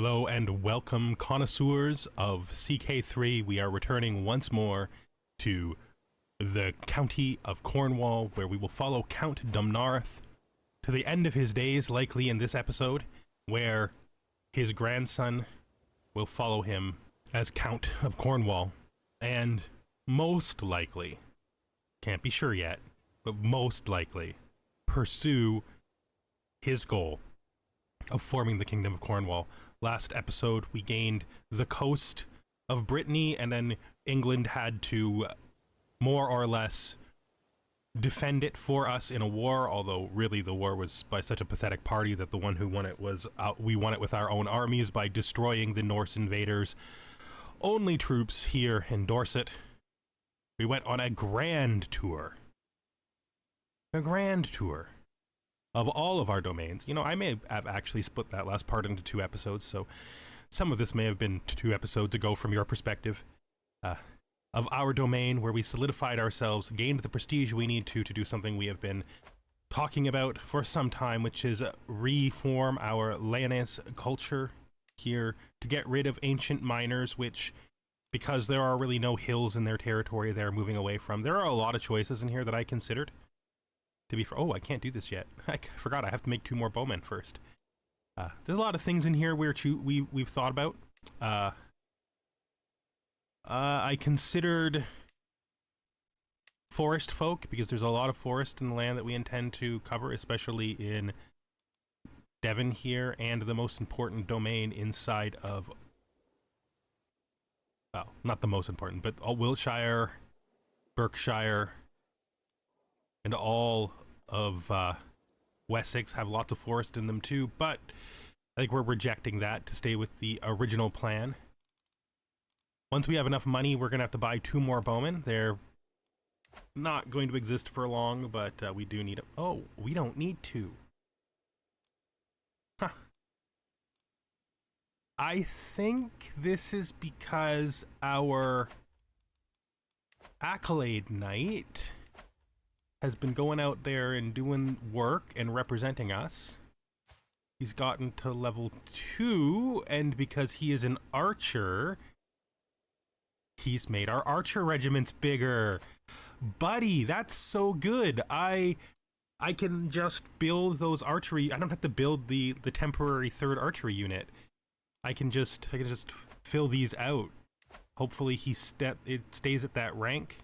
Hello and welcome, connoisseurs of CK3. We are returning once more to the county of Cornwall, where we will follow Count Dumnarth to the end of his days, likely in this episode, where his grandson will follow him as Count of Cornwall, and most likely, can't be sure yet, but most likely, pursue his goal of forming the Kingdom of Cornwall. Last episode, we gained the coast of Brittany, and then England had to more or less defend it for us in a war, although really the war was by such a pathetic party that the one who won it was we won it with our own armies by destroying the Norse invaders' only troops here in Dorset. We went on a grand tour. A grand tour of all of our domains. You know, I may have actually split that last part into 2 episodes, so some of this may have been 2 episodes ago from your perspective, of our domain, where we solidified ourselves, gained the prestige we need to do something we have been talking about for some time, which is reform our Lannis culture here to get rid of ancient miners, which, because there are really no hills in their territory they're moving away from, there are a lot of choices in here that I considered. Oh, I can't do this yet. I forgot I have to make 2 more bowmen first. There's a lot of things in here we've thought about. I considered forest folk, because there's a lot of forest in the land that we intend to cover, especially in Devon here, and the most important domain inside of... well, not the most important, but Wiltshire, Berkshire, and all of Wessex have lots of forest in them too, but I think we're rejecting that to stay with the original plan. Once we have enough money, we're going to have to buy 2 more bowmen. They're not going to exist for long, but we do need them. Oh, we don't need to. Huh. I think this is because our Accolade Knight has been going out there and doing work and representing us. He's gotten to level 2, and because he is an archer, he's made our archer regiments bigger. Buddy, that's so good. I can just build those archery. I don't have to build the temporary 3rd archery unit. I can just fill these out. Hopefully it stays at that rank.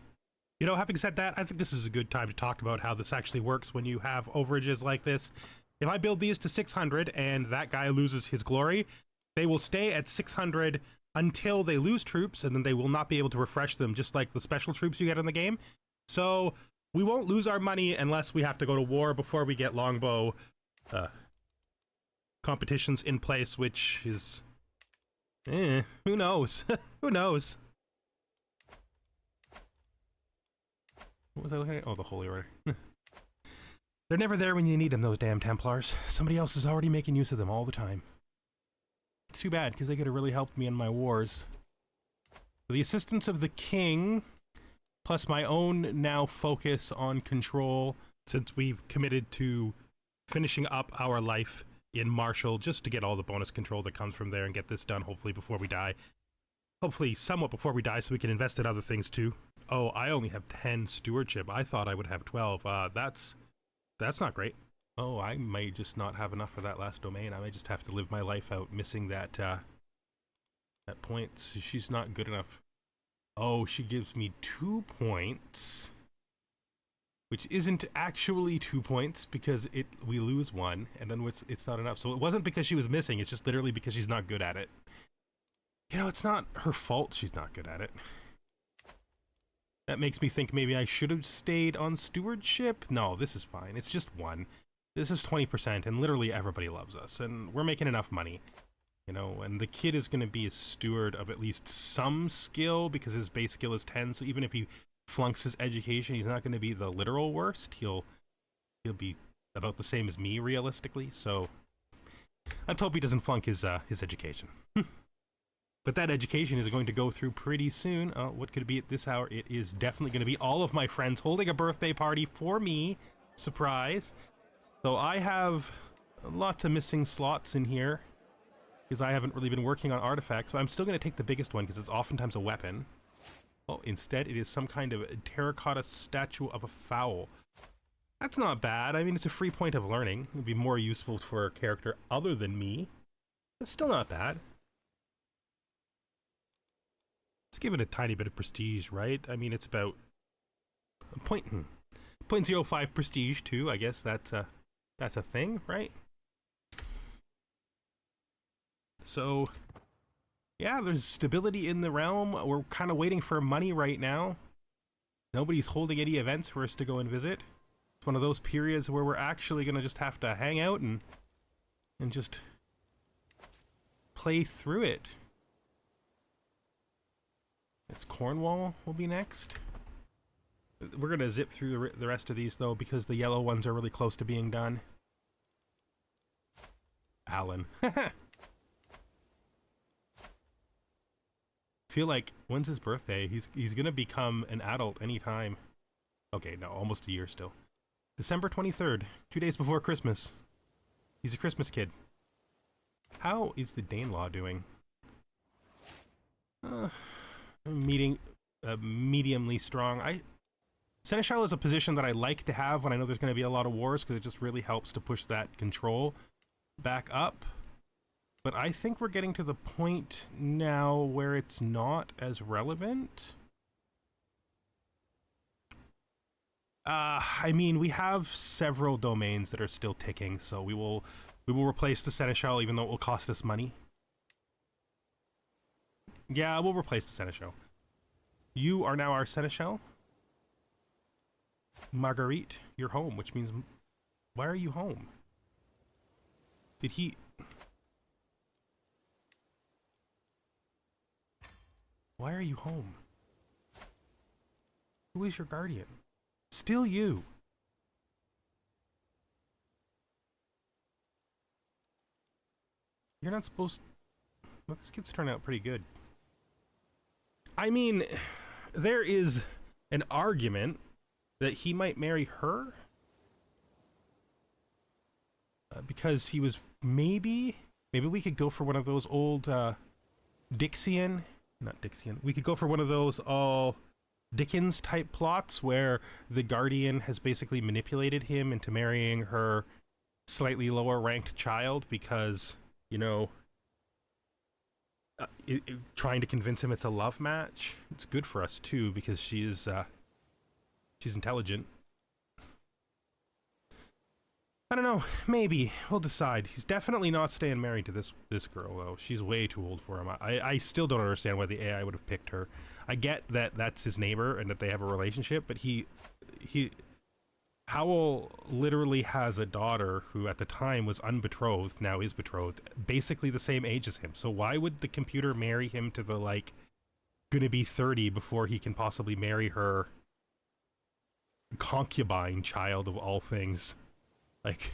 You know, having said that, I think this is a good time to talk about how this actually works when you have overages like this. If I build these to 600 and that guy loses his glory, they will stay at 600 until they lose troops, and then they will not be able to refresh them, just like the special troops you get in the game. So we won't lose our money unless we have to go to war before we get longbow competitions in place, which is... who knows? Who knows? What was I looking at? Oh, the Holy Order. They're never there when you need them, those damn Templars. Somebody else is already making use of them all the time. It's too bad, because they could have really helped me in my wars. The assistance of the king, plus my own now focus on control, since we've committed to finishing up our life in Marshall, just to get all the bonus control that comes from there and get this done, hopefully before we die. Hopefully somewhat before we die, so we can invest in other things too. Oh, I only have 10 stewardship. I thought I would have 12. That's not great. Oh, I may just not have enough for that last domain. I may just have to live my life out missing that point. So she's not good enough. Oh, she gives me 2 points, which isn't actually 2 points, because we lose 1, and then it's not enough. So it wasn't because she was missing. It's just literally because she's not good at it. You know, it's not her fault she's not good at it. That makes me think maybe I should have stayed on stewardship. No, this is fine. It's just 1. This is 20%, and literally everybody loves us, and we're making enough money. You know, and the kid is going to be a steward of at least some skill, because his base skill is 10, so even if he flunks his education, he's not going to be the literal worst. He'll be about the same as me, realistically, so let's hope he doesn't flunk his education. But that education is going to go through pretty soon. Oh, what could it be at this hour? It is definitely going to be all of my friends holding a birthday party for me. Surprise. So I have lots of missing slots in here. because I haven't really been working on artifacts, but I'm still going to take the biggest one because it's oftentimes a weapon. Oh, instead it is some kind of terracotta statue of a fowl. That's not bad. I mean, it's a free point of learning. It would be more useful for a character other than me. It's still not bad. Let's give it a tiny bit of prestige, right? I mean, it's about a 0.05 prestige too. I guess that's a thing, right? So, yeah, there's stability in the realm. We're kind of waiting for money right now. Nobody's holding any events for us to go and visit. It's one of those periods where we're actually going to just have to hang out and just play through it. It's Cornwall will be next. We're going to zip through the rest of these, though, because the yellow ones are really close to being done. Alan. Feel like, when's his birthday? He's gonna become an adult anytime. Okay, no, almost a year still. December 23rd, 2 days before Christmas. He's a Christmas kid. How is the Danelaw doing? Mediumly strong. Seneschal is a position that I like to have when I know there's going to be a lot of wars, because it just really helps to push that control back up. But I think we're getting to the point now where it's not as relevant. I mean, we have several domains that are still ticking, so we will replace the Seneschal, even though it will cost us money. Yeah, we'll replace the Seneschal. You are now our Seneschal. Marguerite, you're home, which means... Why are you home? Did he... Why are you home? Who is your guardian? Still you. You're not supposed... Well, this kid's turned out pretty good. I mean, there is an argument that he might marry her. Because he was maybe we could go for one of those old we could go for one of those all Dickens type plots where the guardian has basically manipulated him into marrying her slightly lower ranked child because, you know, trying to convince him it's a love match. It's good for us too because she's intelligent. I don't know, maybe we'll decide. He's definitely not staying married to this girl though. She's way too old for him. I still don't understand why the AI would have picked her. I get that that's his neighbor and that they have a relationship, but Howell literally has a daughter who at the time was unbetrothed, now is betrothed, basically the same age as him. So why would the computer marry him to the, like, gonna be 30 before he can possibly marry her concubine child of all things? Like,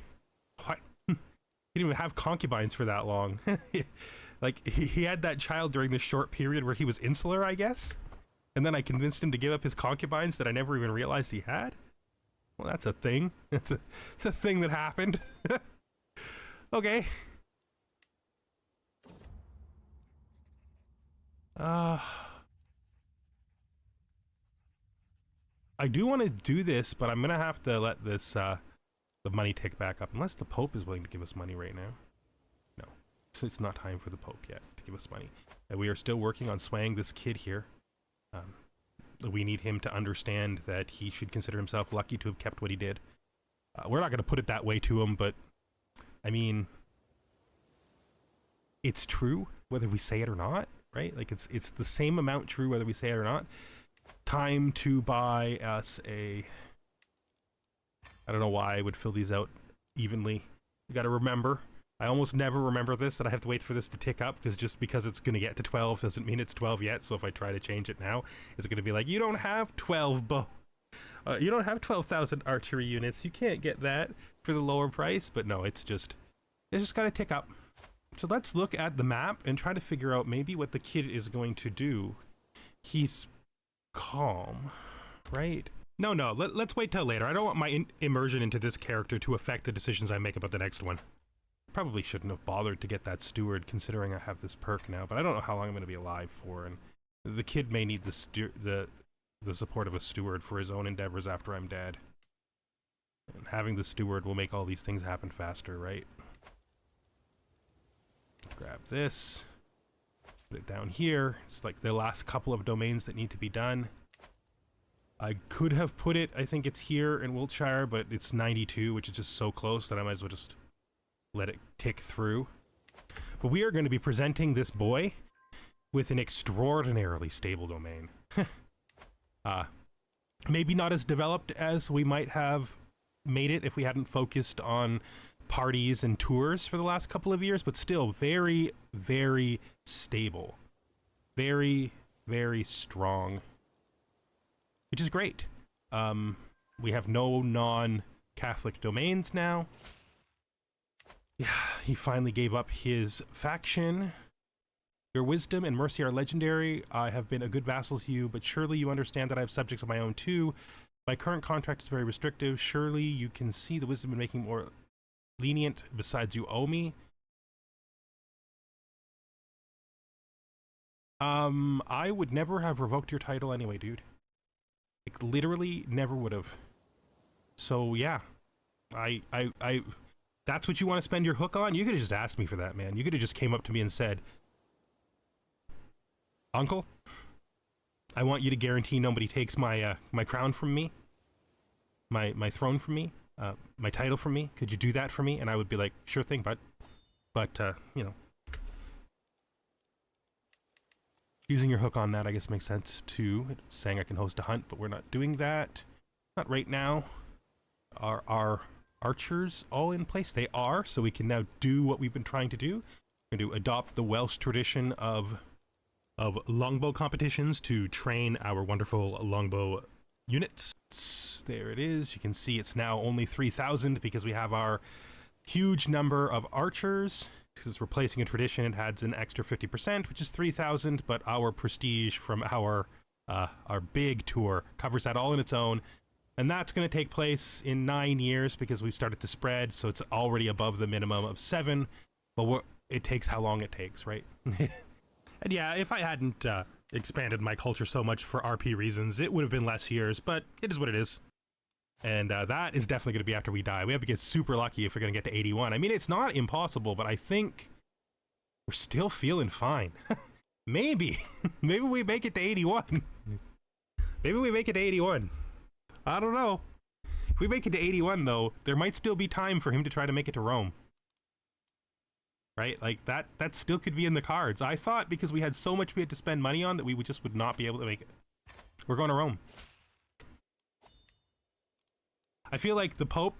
what? He didn't even have concubines for that long. Like, he had that child during this short period where he was insular, I guess? And then I convinced him to give up his concubines that I never even realized he had? Well, that's a thing. It's a thing that happened. Okay. I do want to do this, but I'm gonna have to let this the money tick back up, unless the Pope is willing to give us money right now. No, so it's not time for the Pope yet to give us money. And we are still working on swaying this kid here. We need him to understand that he should consider himself lucky to have kept what he did. We're not going to put it that way to him, but I mean, it's true whether we say it or not, right? Like it's the same amount true whether we say it or not. Time to buy us a... I don't know why I would fill these out evenly. You got to remember, I almost never remember this, that I have to wait for this to tick up, because it's going to get to 12 doesn't mean it's 12 yet. So if I try to change it now, it's going to be like, you don't have 12 you don't have 12,000 archery units. You can't get that for the lower price. But no, it's just got to tick up. So let's look at the map and try to figure out maybe what the kid is going to do. He's calm, right? No, let's wait till later. I don't want my immersion into this character to affect the decisions I make about the next one. Probably shouldn't have bothered to get that steward, considering I have this perk now, but I don't know how long I'm going to be alive for, and the kid may need the support of a steward for his own endeavors after I'm dead. And having the steward will make all these things happen faster, right? Grab this. Put it down here. It's like the last couple of domains that need to be done. I could have put it, I think it's here in Wiltshire, but it's 92, which is just so close that I might as well just let it tick through. But we are going to be presenting this boy with an extraordinarily stable domain. Maybe not as developed as we might have made it if we hadn't focused on parties and tours for the last couple of years, but still very, very stable. Very, very strong. Which is great. We have no non-Catholic domains now. Yeah, he finally gave up his faction. Your wisdom and mercy are legendary. I have been a good vassal to you, but surely you understand that I have subjects of my own too. My current contract is very restrictive. Surely you can see the wisdom in making more lenient. Besides, you owe me. I would never have revoked your title anyway, dude. Like, literally never would have. So, yeah. That's what you want to spend your hook on? You could have just asked me for that, man. You could have just came up to me and said, Uncle, I want you to guarantee nobody takes my my crown from me, my throne from me, my title from me. Could you do that for me? And I would be like, sure thing, bud. But you know, using your hook on that, I guess, makes sense too. It's saying I can host a hunt, but we're not doing that. Not right now. Are our archers all in place? They are, so we can now do what we've been trying to do. We're going to adopt the Welsh tradition of longbow competitions to train our wonderful longbow units. There it is. You can see it's now only 3,000 because we have our huge number of archers. Because it's replacing a tradition, it adds an extra 50%, which is 3,000, but our prestige from our big tour covers that all in its own. And that's going to take place in 9 years because we've started to spread, so it's already above the minimum of 7. But it takes how long it takes, right? And yeah, if I hadn't expanded my culture so much for RP reasons, it would have been less years, but it is what it is. And that is definitely going to be after we die. We have to get super lucky if we're going to get to 81. I mean, it's not impossible, but I think we're still feeling fine. Maybe. Maybe we make it to 81. Maybe we make it to 81. I don't know. If we make it to 81, though, there might still be time for him to try to make it to Rome. Right? Like, that still could be in the cards. I thought because we had so much we had to spend money on that we would not be able to make it. We're going to Rome. I feel like the Pope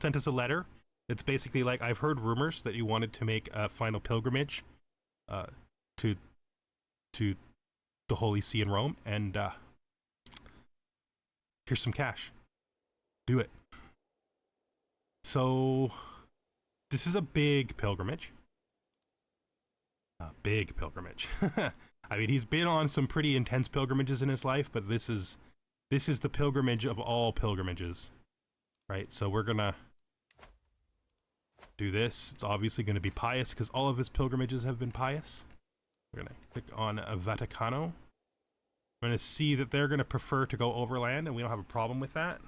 sent us a letter. It's basically like, I've heard rumors that you wanted to make a final pilgrimage to the Holy See in Rome, and here's some cash. Do it. So, this is a big pilgrimage. A big pilgrimage. I mean, he's been on some pretty intense pilgrimages in his life, but this is the pilgrimage of all pilgrimages. Right, so we're gonna do this. It's obviously going to be pious because all of his pilgrimages have been pious. We're gonna click on Vaticano. We're gonna see that they're gonna prefer to go overland, and we don't have a problem with that.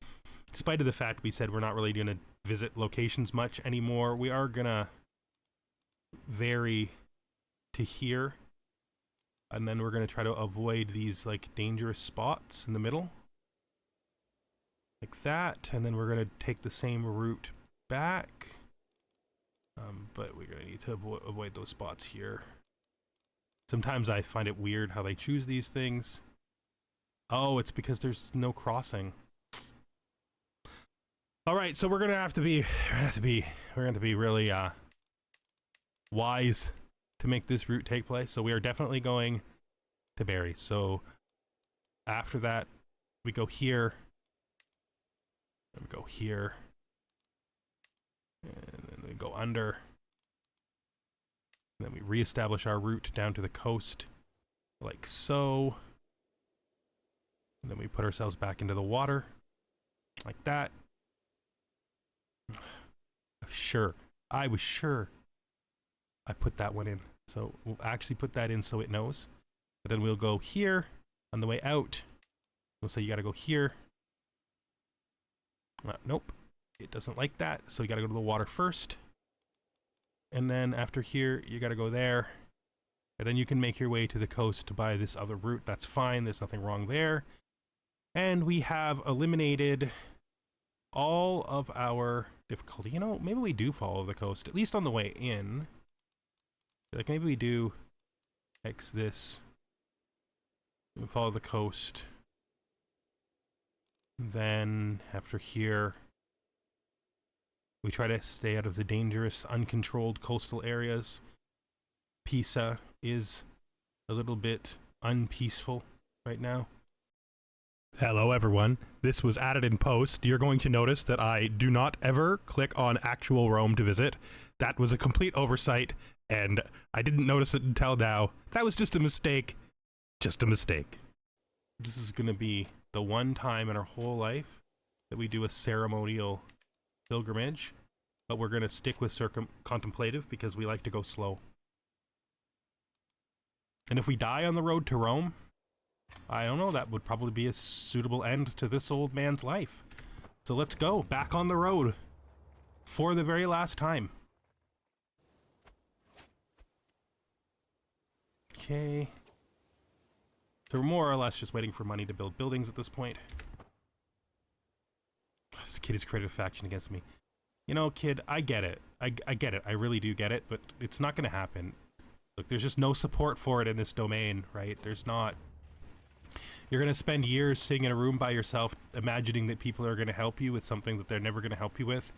In spite of the fact we said we're not really gonna visit locations much anymore, we are gonna vary to here, and then we're gonna try to avoid these like dangerous spots in the middle. Like that, and then we're going to take the same route back, but we're going to need to avoid those spots here. Sometimes I find it weird how they choose these things. Oh, it's because there's no crossing. All right, so we're going to have to be really wise to make this route take place. So we are definitely going to Barry. So after that, we go here. And we go here, and then we go under, and then we reestablish our route down to the coast, like so, and then we put ourselves back into the water, like that. Sure. I was sure I put that one in. So we'll actually put that in so it knows. But then we'll go here on the way out. We'll say you gotta go here. Nope. It doesn't like that. So you gotta go to the water first. And then after here, you gotta go there. And then you can make your way to the coast by this other route. That's fine. There's nothing wrong there. And we have eliminated all of our difficulty. You know, maybe we do follow the coast, at least on the way in. Like maybe we do X this. We follow the coast. Then after here, we try to stay out of the dangerous, uncontrolled coastal areas. Pisa is a little bit unpeaceful right now. Hello everyone, this was added in post. You're going to notice that I do not ever click on actual Rome to visit. That was a complete oversight, and I didn't notice it until now. That was just a mistake. Just a mistake. This is gonna be the one time in our whole life that we do a ceremonial pilgrimage, but we're gonna stick with contemplative because we like to go slow. And if we die on the road to Rome, I don't know, that would probably be a suitable end to this old man's life. So let's go back on the road for the very last time. Okay. So we're more or less just waiting for money to build buildings at this point. This kid has created a faction against me. You know, kid, I get it. I get it. I really do get it, but it's not going to happen. Look, there's just no support for it in this domain, right? There's not. You're going to spend years sitting in a room by yourself imagining that people are going to help you with something that they're never going to help you with.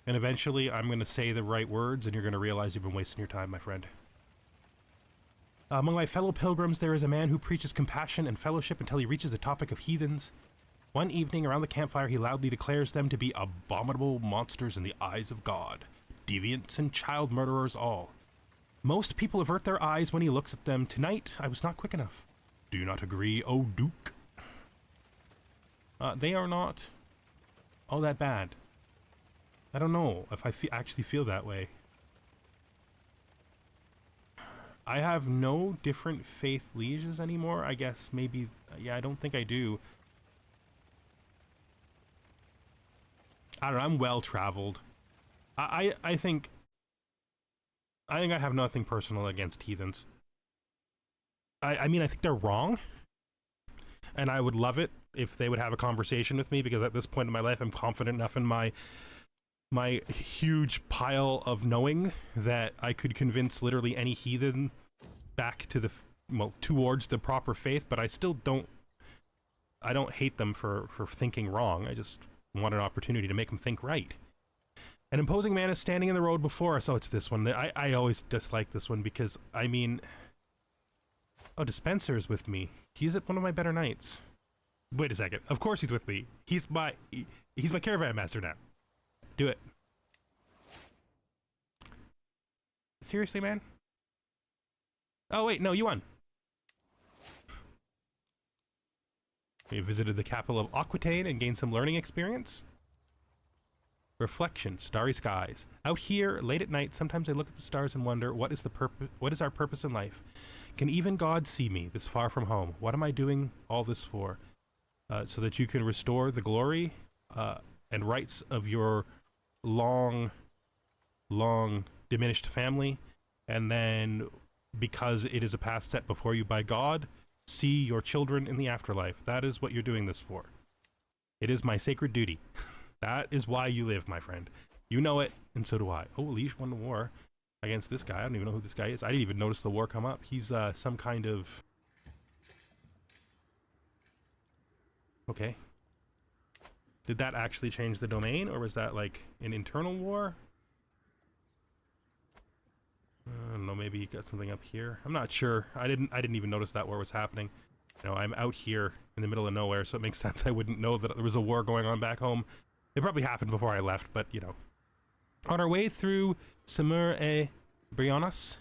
And eventually I'm going to say the right words and you're going to realize you've been wasting your time, my friend. Among my fellow pilgrims, there is a man who preaches compassion and fellowship until he reaches the topic of heathens. One evening around the campfire, he loudly declares them to be abominable monsters in the eyes of God, deviants and child murderers all. Most people avert their eyes when he looks at them. Tonight, I was not quick enough. Do you not agree, O Duke? They are not all that bad. I don't know if I actually feel that way. I have no different faith lieges anymore. I guess maybe, yeah, I don't think I do. I don't know, I'm well traveled. I think I have nothing personal against heathens. I mean, I think they're wrong, and I would love it if they would have a conversation with me, because at this point in my life, I'm confident enough in my huge pile of knowing that I could convince literally any heathen back to towards the proper faith, but I still don't hate them for thinking wrong. I just want an opportunity to make them think right. An imposing man is standing in the road before us. Oh, it's this one. I always dislike this one because, I mean... Oh, Dispenser is with me. He's at one of my better nights. Wait a second. Of course he's with me. He's my caravan master now. Do it. Seriously, man? Oh, wait. No, you won. We visited the capital of Aquitaine and gained some learning experience. Reflection, starry skies. Out here, late at night, sometimes I look at the stars and wonder, what is our purpose in life? Can even God see me this far from home? What am I doing all this for? So that you can restore the glory and rights of your long diminished family, and then, because it is a path set before you by God, see your children in the afterlife. That is what you're doing this for. It is my sacred duty. That is why you live, my friend. You know it, and so do I. Oh, Liege won the war against this guy. I don't even know who this guy is. I didn't even notice the war come up. He's some kind of... Okay. Did that actually change the domain, or was that like an internal war? I don't know, maybe he got something up here. I'm not sure. I didn't even notice that war was happening. You know, I'm out here in the middle of nowhere, so it makes sense I wouldn't know that there was a war going on back home. It probably happened before I left, but you know. On our way through Semur et Briones,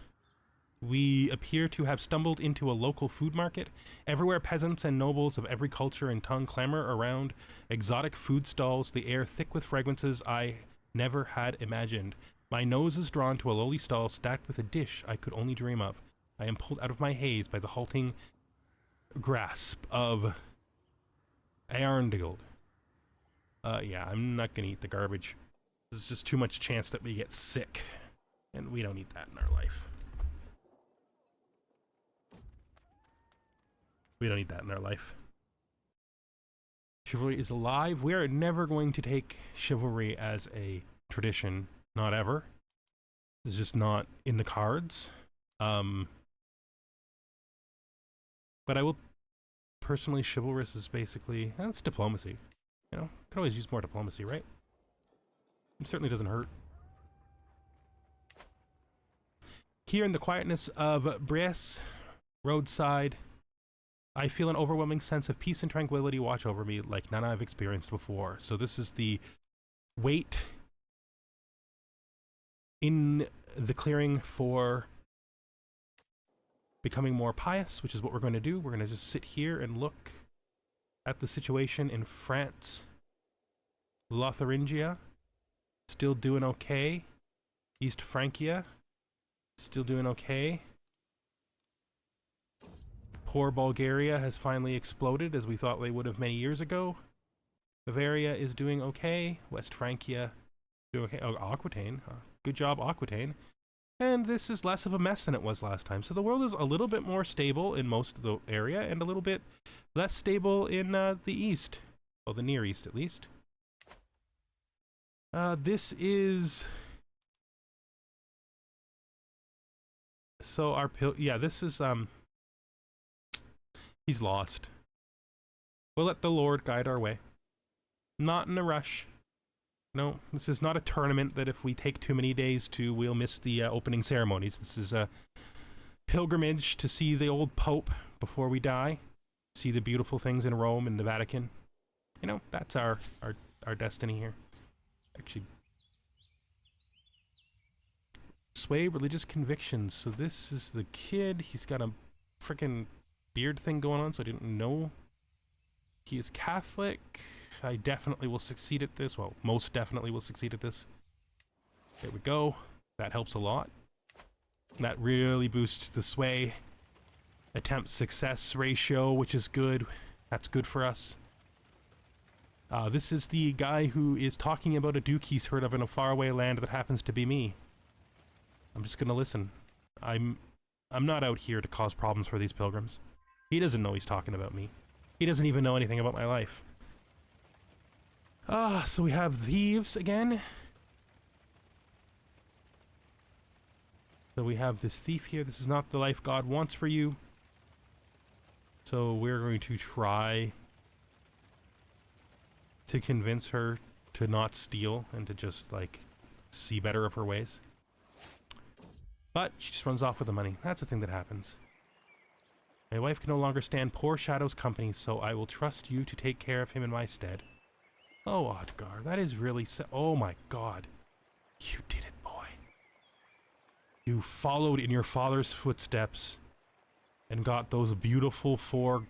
we appear to have stumbled into a local food market. Everywhere peasants and nobles of every culture and tongue clamor around exotic food stalls, the air thick with fragrances I never had imagined. My nose is drawn to a lowly stall stacked with a dish I could only dream of. I am pulled out of my haze by the halting grasp of Arndegald. Yeah, I'm not gonna eat the garbage. There's just too much chance that we get sick, and we don't need that in our life. We don't need that in our life. Chivalry is alive. We are never going to take chivalry as a tradition. Not ever. It's just not in the cards. But I will personally, chivalrous is basically, it's diplomacy. You know, could always use more diplomacy, right? It certainly doesn't hurt. Here in the quietness of Bresse, roadside, I feel an overwhelming sense of peace and tranquility watch over me like none I've experienced before. So this is the wait in the clearing for becoming more pious, which is what we're going to do. We're going to just sit here and look at the situation in France. Lotharingia, still doing okay. East Francia, still doing okay. Poor Bulgaria has finally exploded as we thought they would have many years ago. Bavaria is doing okay. West Francia, doing okay. Oh, Aquitaine. Good job, Aquitaine. And this is less of a mess than it was last time. So the world is a little bit more stable in most of the area and a little bit less stable in the east. Well, the Near East, at least. This is... So our... Yeah, this is... He's lost. We'll let the Lord guide our way. Not in a rush. No, this is not a tournament that if we take too many days to, we'll miss the opening ceremonies. This is a pilgrimage to see the old Pope before we die. See the beautiful things in Rome and the Vatican. You know, that's our destiny here. Actually, sway religious convictions. So this is the kid. He's got a freaking beard thing going on, so I didn't know. He is Catholic. I definitely will succeed at this. Well, most definitely will succeed at this. There we go. That helps a lot. That really boosts the sway attempt success ratio, which is good. That's good for us. This is the guy who is talking about a duke he's heard of in a faraway land that happens to be me. I'm just gonna listen. I'm not out here to cause problems for these pilgrims. He doesn't know he's talking about me. He doesn't even know anything about my life. So we have thieves again. So we have this thief here. This is not the life God wants for you. So we're going to try to convince her to not steal and to just, like, see better of her ways. But she just runs off with the money. That's the thing that happens. My wife can no longer stand poor Shadow's company, so I will trust you to take care of him in my stead. Oh, Odgar, that is really oh my god. You did it, boy. You followed in your father's footsteps and got those beautiful 4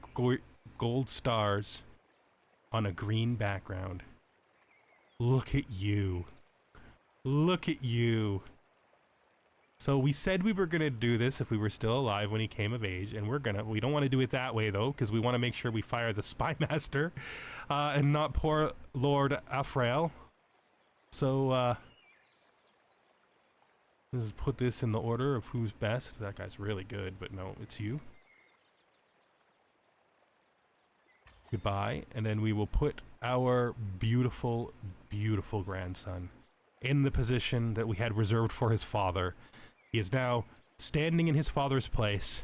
gold stars on a green background. Look at you. Look at you. So we said we were gonna do this if we were still alive when he came of age, and we don't want to do it that way though, because we want to make sure we fire the spy master, and not poor Lord Afrael. So, let's put this in the order of who's best. That guy's really good, but no, it's you. Goodbye, and then we will put our beautiful, beautiful grandson in the position that we had reserved for his father. He is now standing in his father's place.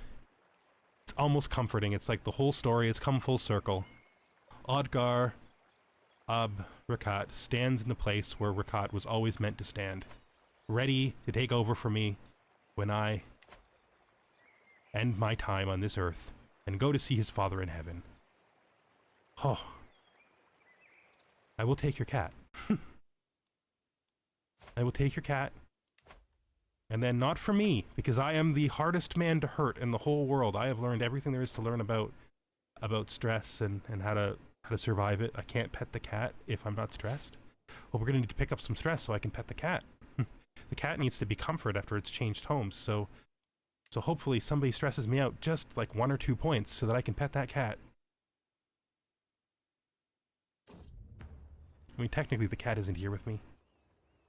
It's almost comforting. It's like the whole story has come full circle. Odgar Rakat stands in the place where Rakat was always meant to stand, ready to take over for me when I end my time on this earth and go to see his father in heaven. Oh, I will take your cat. I will take your cat. And then not for me, because I am the hardest man to hurt in the whole world. I have learned everything there is to learn about stress and how to survive it. I can't pet the cat if I'm not stressed. Well, we're gonna need to pick up some stress so I can pet the cat. The cat needs to be comforted after it's changed homes, so hopefully somebody stresses me out just like 1 or 2 points so that I can pet that cat. I mean, technically the cat isn't here with me.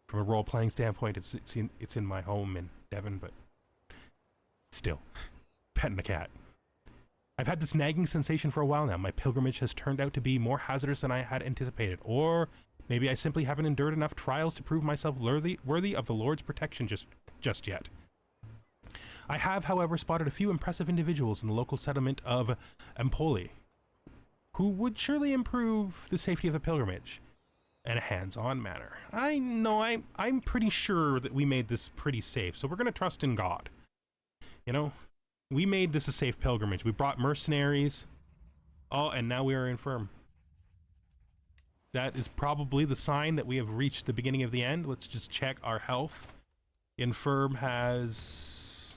From a role-playing standpoint, it's in my home in Devon, but still, petting a cat. I've had this nagging sensation for a while now. My pilgrimage has turned out to be more hazardous than I had anticipated, or maybe I simply haven't endured enough trials to prove myself worthy of the Lord's protection just yet. I have, however, spotted a few impressive individuals in the local settlement of Empoli, who would surely improve the safety of the pilgrimage in a hands-on manner. I know I'm pretty sure that we made this pretty safe, so we're going to trust in God. You know, we made this a safe pilgrimage. We brought mercenaries. Oh, and now we are infirm. That is probably the sign that we have reached the beginning of the end. Let's just check our health. Infirm has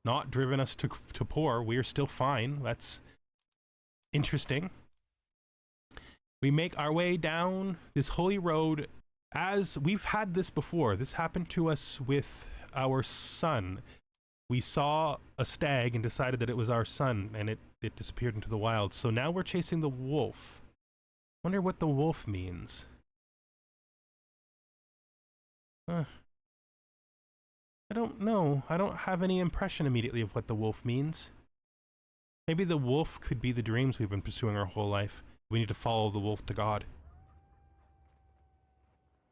not driven us to poor. We are still fine. That's interesting. We make our way down this holy road. As we've had this before, this happened to us with our son. We saw a stag and decided that it was our son, and it disappeared into the wild. So now we're chasing the wolf. Wonder what the wolf means. I don't know. I don't have any impression immediately of what the wolf means. Maybe the wolf could be the dreams we've been pursuing our whole life. We need to follow the wolf to God.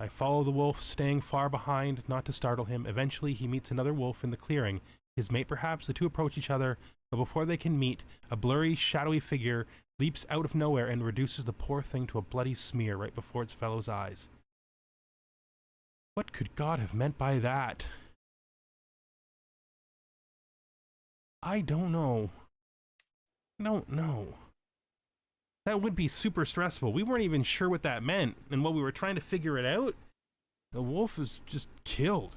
I follow the wolf, staying far behind, not to startle him. Eventually, he meets another wolf in the clearing. His mate, perhaps. The two approach each other, but before they can meet, a blurry, shadowy figure leaps out of nowhere and reduces the poor thing to a bloody smear right before its fellow's eyes. What could God have meant by that? I don't know. I don't know. That would be super stressful. We weren't even sure what that meant, and while we were trying to figure it out, the wolf was just killed.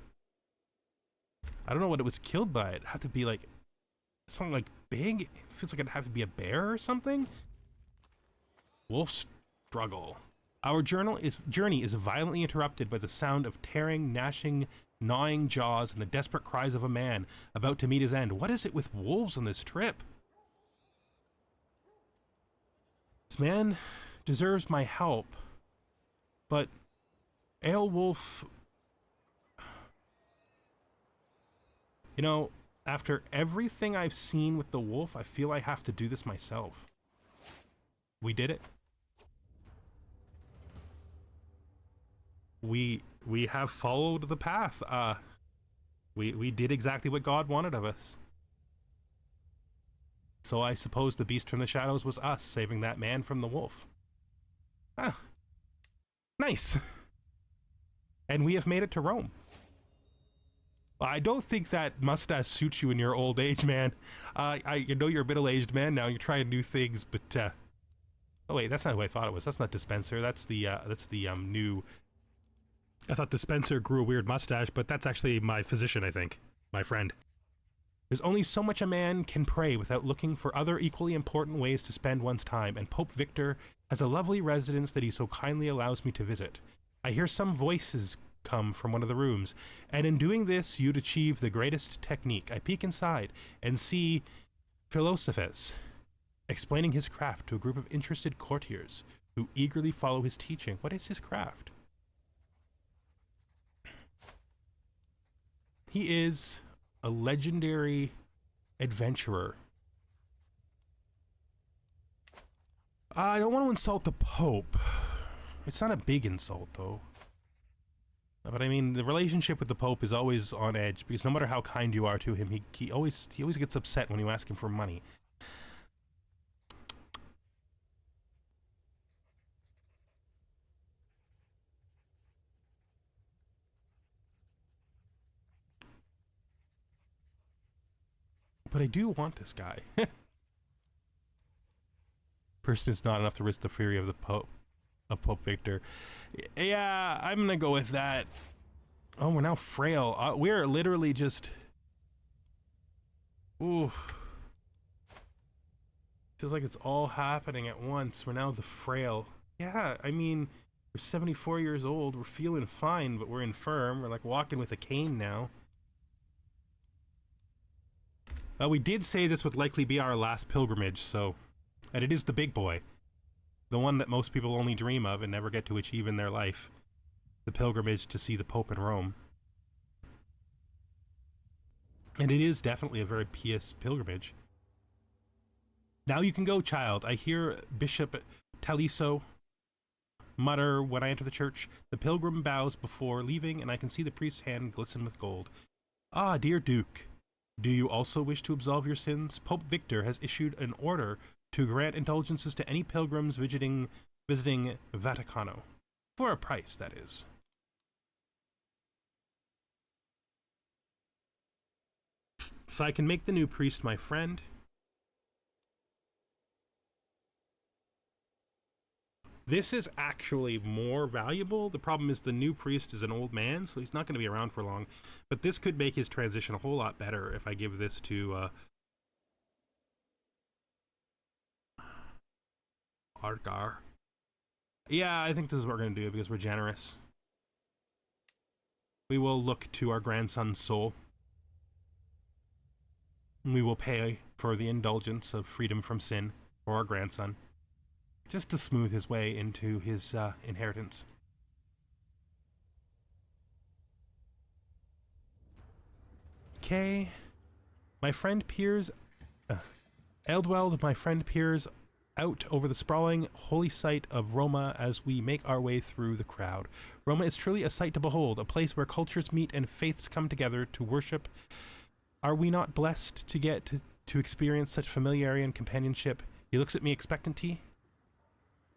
I don't know what it was killed by. It'd have to be like something like big. It feels like it'd have to be a bear or something. Wolf struggle. Our journey is violently interrupted by the sound of tearing, gnashing, gnawing jaws and the desperate cries of a man about to meet his end. What is it with wolves on this trip? This man deserves my help, but Aelwulf... You know, after everything I've seen with the wolf, I feel I have to do this myself. We did it. We have followed the path. We did exactly what God wanted of us. So I suppose the beast from the shadows was us, saving that man from the wolf. Ah, nice. And we have made it to Rome. I don't think that mustache suits you in your old age, man. I know you're a middle-aged man now. You're trying new things, but oh wait, that's not who I thought it was. That's not Dispenser. That's the new. I thought Dispenser grew a weird mustache, but that's actually my physician, I think, my friend. There's only so much a man can pray without looking for other equally important ways to spend one's time, and Pope Victor has a lovely residence that he so kindly allows me to visit. I hear some voices come from one of the rooms, and in doing this, you'd achieve the greatest technique. I peek inside and see Philosophes explaining his craft to a group of interested courtiers who eagerly follow his teaching. What is his craft? He is a legendary adventurer. I don't want to insult the Pope. It's not a big insult, though. But I mean, the relationship with the Pope is always on edge, because no matter how kind you are to him, he always gets upset when you ask him for money. But I do want this guy. Person is not enough to risk the fury of the Pope, of Pope Victor. Yeah, I'm gonna go with that. Oh, we're now frail. We're literally just... Oof. Feels like it's all happening at once. We're now the frail. Yeah, I mean, we're 74 years old, we're feeling fine, but we're infirm. We're like walking with a cane now. We did say this would likely be our last pilgrimage, so... And it is the big boy. The one that most people only dream of and never get to achieve in their life. The pilgrimage to see the Pope in Rome. And it is definitely a very pious pilgrimage. Now you can go, child. I hear Bishop Taliso mutter when I enter the church. The pilgrim bows before leaving, and I can see the priest's hand glisten with gold. Ah, dear Duke, do you also wish to absolve your sins? Pope Victor has issued an order to grant indulgences to any pilgrims visiting Vaticano. For a price, that is. So I can make the new priest my friend. This is actually more valuable. The problem is the new priest is an old man, so he's not going to be around for long. But this could make his transition a whole lot better if I give this to Argar. Yeah, I think this is what we're going to do because we're generous. We will look to our grandson's soul. We will pay for the indulgence of freedom from sin for our grandson, just to smooth his way into his inheritance. Okay. My friend peers... Eldweld, my friend peers out over the sprawling holy site of Roma as we make our way through the crowd. Roma is truly a sight to behold, a place where cultures meet and faiths come together to worship. Are we not blessed to get to experience such familiarity and companionship? He looks at me expectantly.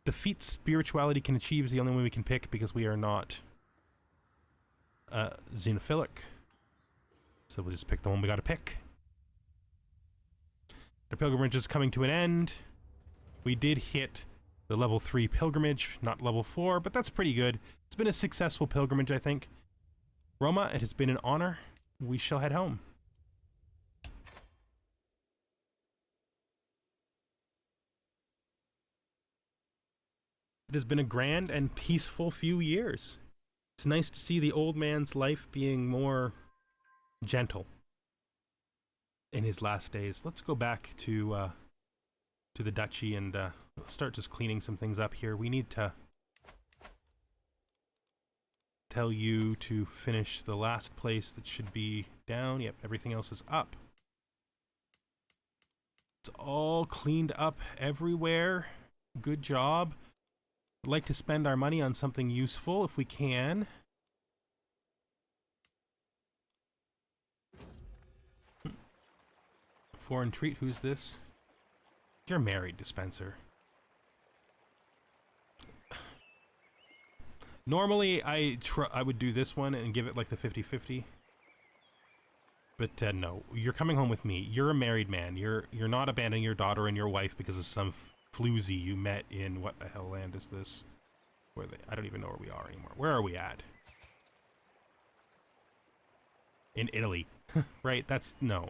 The feat spirituality can achieve is the only way we can pick because we are not xenophilic. So we'll just pick the one we gotta pick. The pilgrimage is coming to an end. We did hit the level 3 pilgrimage, not level 4, but that's pretty good. It's been a successful pilgrimage, I think. Roma, it has been an honor. We shall head home. It has been a grand and peaceful few years. It's nice to see the old man's life being more gentle in his last days. Let's go back to the duchy and start just cleaning some things up here. We need to tell you to finish the last place that should be down. Yep, everything else is up. It's all cleaned up everywhere. Good job. I'd like to spend our money on something useful if we can. Foreign treat, who's this? You're married, dispenser. Normally, I would do this one and give it like the 50-50. But no, you're coming home with me. You're a married man. You're not abandoning your daughter and your wife because of some floozy you met in what the hell land is this? I don't even know where we are anymore. Where are we at? In Italy, right? No.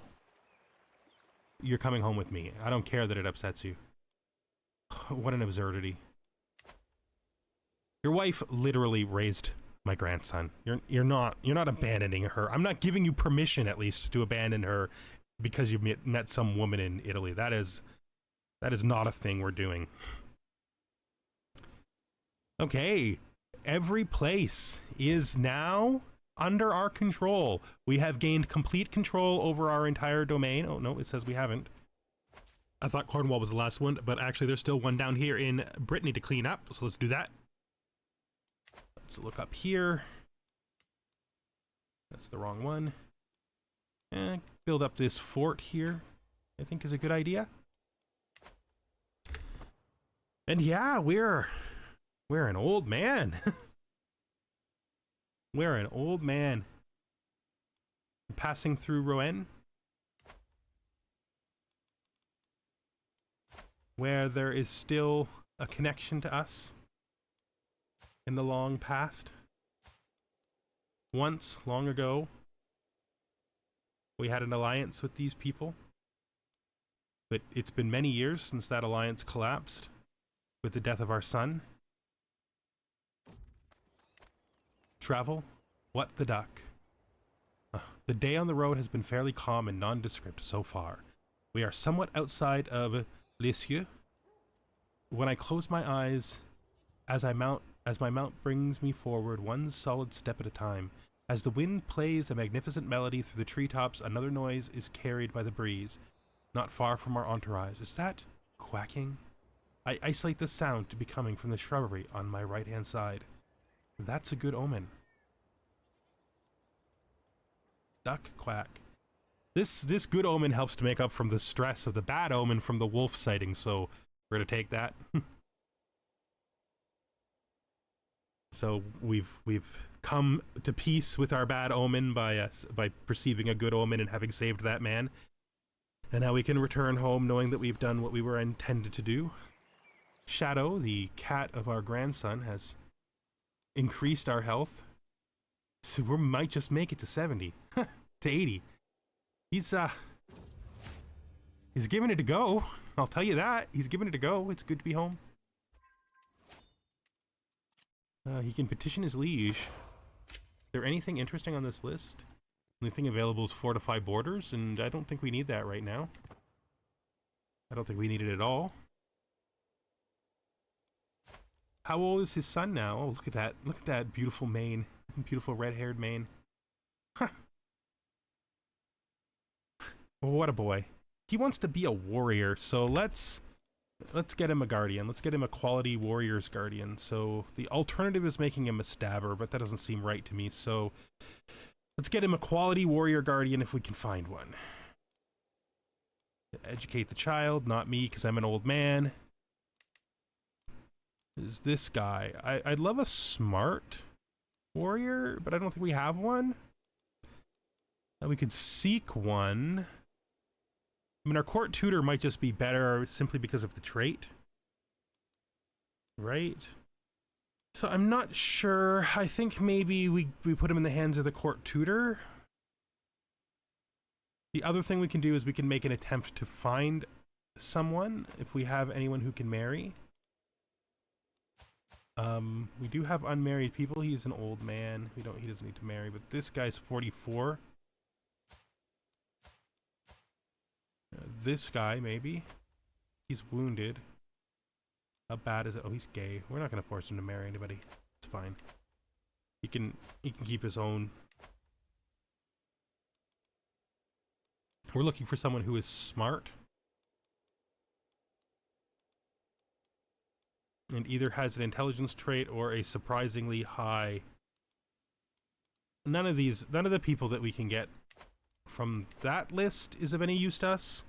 You're coming home with me. I don't care that it upsets you. What an absurdity. Your wife literally raised my grandson. You're not abandoning her. I'm not giving you permission, at least, to abandon her because you met some woman in Italy. That is not a thing we're doing. Okay, every place is now under our control. We have gained complete control over our entire domain. Oh no, it says we haven't. I thought Cornwall was the last one, but actually there's still one down here in Brittany to clean up, so let's do that. Let's look up here. That's the wrong one. And build up this fort here, I think is a good idea. And yeah, we're an old man. We're an old man. Passing through Rouen, where there is still a connection to us in the long past. Once, long ago, we had an alliance with these people, but it's been many years since that alliance collapsed with the death of our son. Travel? What the duck? The day on the road has been fairly calm and nondescript so far. We are somewhat outside of Lisieux. When I close my eyes, as my mount brings me forward one solid step at a time. As the wind plays a magnificent melody through the treetops, another noise is carried by the breeze, not far from our entourage. Is that quacking? I isolate the sound to be coming from the shrubbery on my right-hand side. That's a good omen. Duck quack. This good omen helps to make up from the stress of the bad omen from the wolf sighting, so we're gonna take that. So we've come to peace with our bad omen by perceiving a good omen and having saved that man. And now we can return home knowing that we've done what we were intended to do. Shadow, the cat of our grandson, has increased our health. So we might just make it to 70. To 80. He's giving it a go. I'll tell you that. He's giving it a go. It's good to be home. He can petition his liege. Is there anything interesting on this list? The only thing available is fortify borders, and I don't think we need that right now. I don't think we need it at all. How old is his son now? Oh, look at that. Look at that beautiful mane. Beautiful red-haired mane. Huh. Oh, what a boy. He wants to be a warrior, so let's get him a guardian. Let's get him a quality warrior's guardian. So the alternative is making him a stabber, but that doesn't seem right to me. So let's get him a quality warrior guardian if we can find one. Educate the child, not me because I'm an old man. Is this guy. I'd love a smart warrior, but I don't think we have one. We could seek one. I mean, our court tutor might just be better simply because of the trait. Right? So I'm not sure. I think maybe we put him in the hands of the court tutor. The other thing we can do is we can make an attempt to find someone if we have anyone who can marry. We do have unmarried people. He's an old man. He doesn't need to marry, but this guy's 44. This guy, maybe. He's wounded. How bad is it? Oh, he's gay. We're not going to force him to marry anybody. It's fine. He can keep his own. We're looking for someone who is smart. And either has an intelligence trait or a surprisingly high. None of the people that we can get from that list is of any use to us.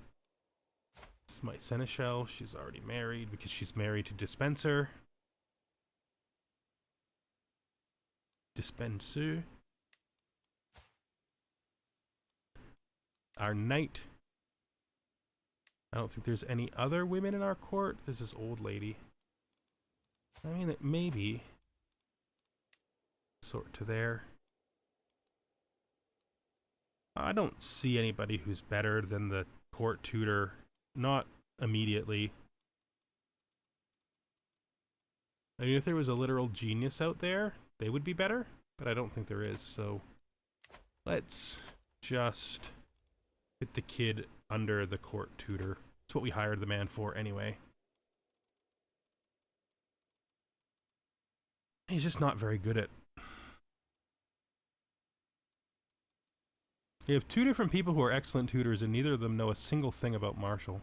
This is my seneschal. She's already married because she's married to dispenser. Dispenser. Our knight. I don't think there's any other women in our court. There's this old lady. I mean, it may be. Sort to there. I don't see anybody who's better than the court tutor. Not immediately. I mean, if there was a literal genius out there, they would be better, but I don't think there is, so let's just put the kid under the court tutor. That's what we hired the man for anyway. He's just not very good at. You have two different people who are excellent tutors, and neither of them know a single thing about martial.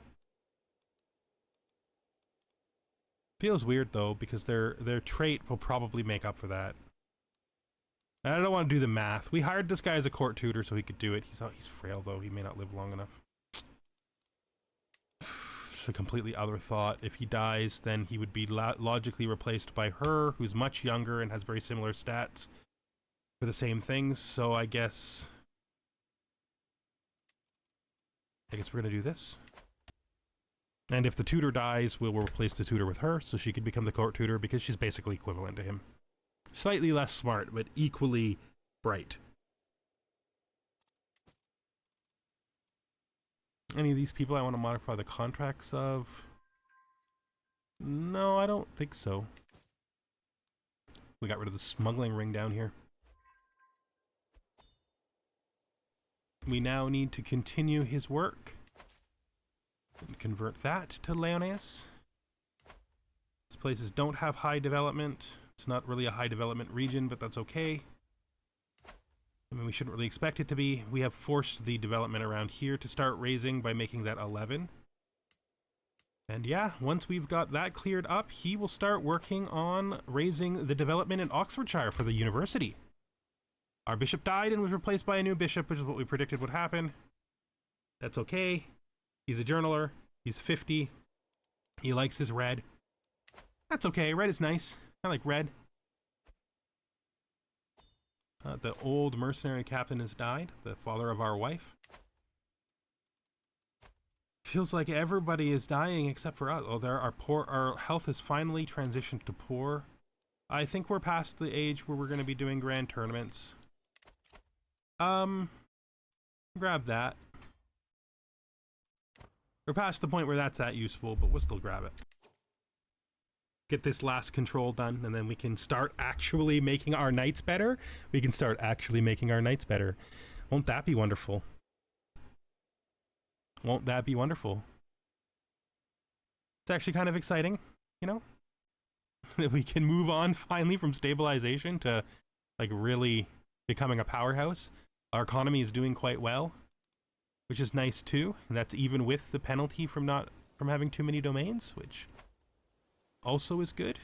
Feels weird though, because their trait will probably make up for that. And I don't want to do the math. We hired this guy as a court tutor so he could do it. He's frail though. He may not live long enough. It's a completely other thought. If he dies, then he would be logically replaced by her, who's much younger and has very similar stats for the same things. So I guess we're gonna do this. And if the tutor dies, we'll replace the tutor with her, so she can become the court tutor because she's basically equivalent to him. Slightly less smart, but equally bright. Any of these people I want to modify the contracts of? No, I don't think so. We got rid of the smuggling ring down here. we now need to continue his work and convert that to Leones. These places don't have high development. It's not really a high development region, but that's okay. I mean, we shouldn't really expect it to be. We have forced the development around here to start raising by making that 11. And yeah, once we've got that cleared up, he will start working on raising the development in Oxfordshire for the university. Our bishop died and was replaced by a new bishop, which is what we predicted would happen. That's okay. He's a journaler. He's 50. He likes his red. That's okay. Red is nice. I like red. The old mercenary captain has died, the father of our wife. Feels like everybody is dying except for us. Oh, there are poor. Our health has finally transitioned to poor. I think we're past the age where we're going to be doing grand tournaments. Grab that. We're past the point where that's that useful, but we'll still grab it. Get this last control done, and then we can start actually making our knights better. We can start actually making our knights better. Won't that be wonderful? Won't that be wonderful? It's actually kind of exciting, you know? That we can move on finally from stabilization to like really becoming a powerhouse. Our economy is doing quite well, which is nice too. And that's even with the penalty from having too many domains, which also is good.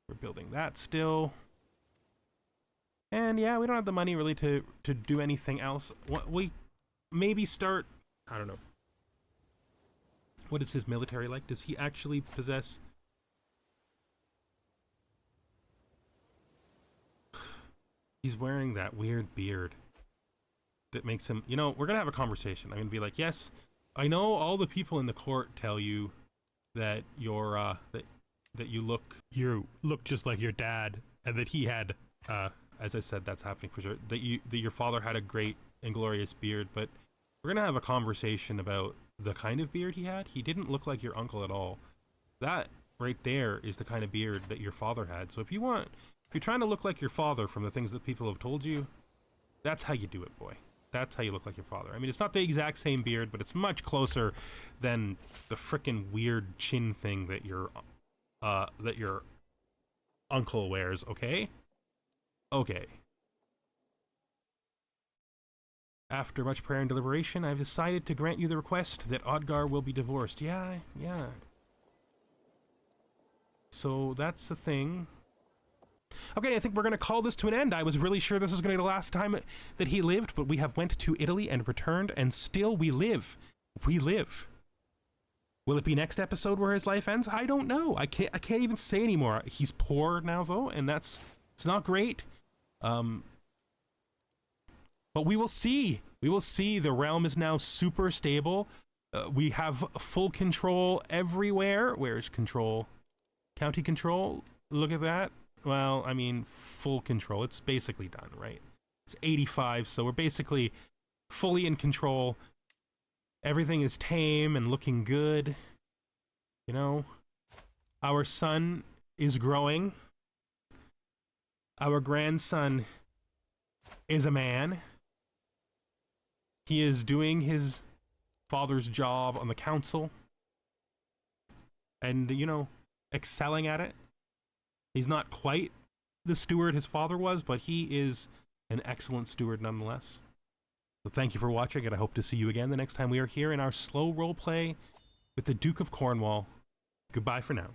We're building that still. And yeah, we don't have the money really to do anything else. We maybe start, I don't know. What is his military like? Does he actually possess? He's wearing that weird beard that makes him, you know, we're gonna have a conversation. I'm gonna be like, yes, I know all the people in the court tell you that you're that you look just like your dad, and that he had as I said, that's happening for sure, that your father had a great and glorious beard. But we're gonna have a conversation about the kind of beard he had. He didn't look like your uncle at all. That right there is the kind of beard that your father had. So if you're trying to look like your father from the things that people have told you, that's how you do it, boy. That's how you look like your father. I mean, it's not the exact same beard, but it's much closer than the frickin' weird chin thing that your uncle wears, okay? Okay. After much prayer and deliberation, I've decided to grant you the request that Odgar will be divorced. Yeah. So that's the thing. Okay, I think we're going to call this to an end. I was really sure this was going to be the last time that he lived, but we have went to Italy and returned, and still we live. We live. Will it be next episode where his life ends? I don't know. I can't even say anymore. He's poor now, though, and it's not great. But we will see. We will see. The realm is now super stable. We have full control everywhere. Where's control? County control? Look at that. Well, I mean, full control. It's basically done, right? It's 85, so we're basically fully in control. Everything is tame and looking good. You know? Our son is growing. Our grandson is a man. He is doing his father's job on the council. And, you know, excelling at it. He's not quite the steward his father was, but he is an excellent steward nonetheless. So thank you for watching, and I hope to see you again the next time we are here in our slow role play with the Duke of Cornwall. Goodbye for now.